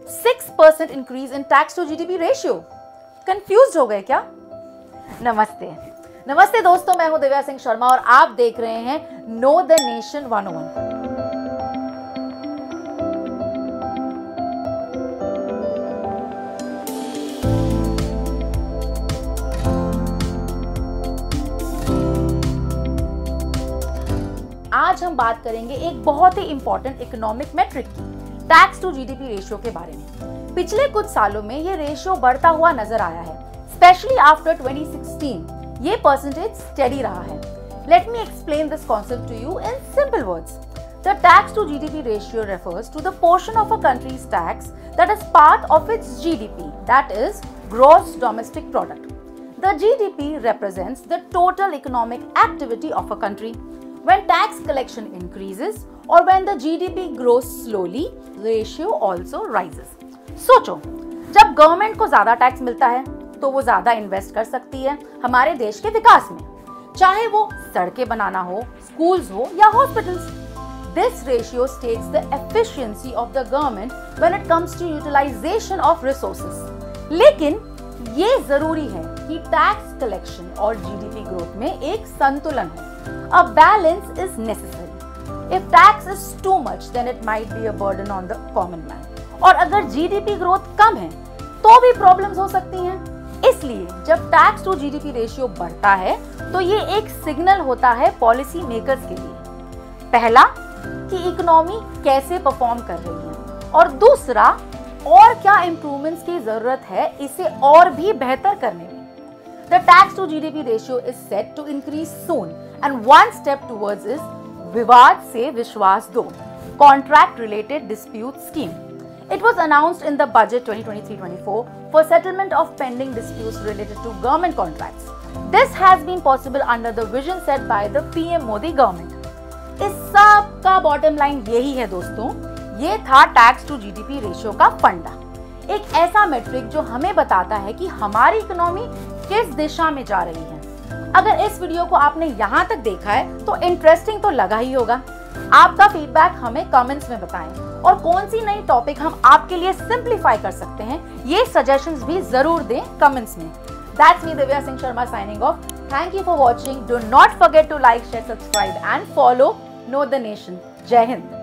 6% increase in tax to GDP ratio. Confuse हो गए क्या? नमस्ते दोस्तों, मैं हूं दिव्या सिंह शर्मा और आप देख रहे हैं नो द नेशन 101। आज हम बात करेंगे एक बहुत ही इंपॉर्टेंट इकोनॉमिक मेट्रिक की, टैक्स टू जीडीपी रेशियो के बारे में। पिछले कुछ सालों में ये रेशियो बढ़ता हुआ नजर आया है, स्पेशली आफ्टर 2016 ये परसेंटेज स्टेडी रहा है। Let me explain this concept to you in simple words. The tax to GDP ratio refers to the portion of a country's tax that is part of its GDP, that is gross domestic product. The GDP represents the total economic activity of a country. When tax collection increases or when the GDP grows slowly, the ratio also rises. सोचो, जब government को ज्यादा tax मिलता है तो वो ज्यादा invest कर सकती है हमारे देश के विकास में, चाहे वो सड़कें बनाना हो, स्कूल्स हो या hospitals. This ratio states the efficiency of the government when it comes to utilization of resources. लेकिन ये जरूरी है कि टैक्स कलेक्शन और जीडीपी ग्रोथ में एक संतुलन हो। A balance is necessary. If tax is too much, then it might be a burden on the common man. और अगर जीडीपी ग्रोथ कम है तो भी प्रॉब्लम्स हो सकती हैं। इसलिए जब टैक्स टू जीडीपी रेशियो बढ़ता है तो ये एक सिग्नल होता है पॉलिसी मेकर्स के लिए। पहला कि इकोनॉमी कैसे परफॉर्म कर रही है, और दूसरा और क्या इंप्रूवमेंट्स की जरूरत है इसे और भी बेहतर करने में। The tax to GDP ratio is set to increase soon, and one step towards is Vivad Se Vishwas Do, contract-related dispute scheme. It was announced in the budget 2023-24 for settlement of pending disputes related to government contracts. This has been possible under the vision set by the PM Modi government. इस सब का bottom line यही है दोस्तों, ये था tax to GDP ratio का फंडा, एक ऐसा मेट्रिक जो हमें बताता है कि हमारी इकोनॉमी किस दिशा में जा रही है। अगर इस वीडियो को आपने यहाँ तक देखा है तो इंटरेस्टिंग तो लगा ही होगा। आपका फीडबैक हमें कमेंट्स में बताएं और कौन सी नई टॉपिक हम आपके लिए सिंप्लीफाई कर सकते हैं ये सजेशंस भी जरूर दें कमेंट्स में। That's me Divya Singh Sharma signing off. Thank you for watching. Do not forget to like, share, subscribe and follow Know the Nation. जय हिंद।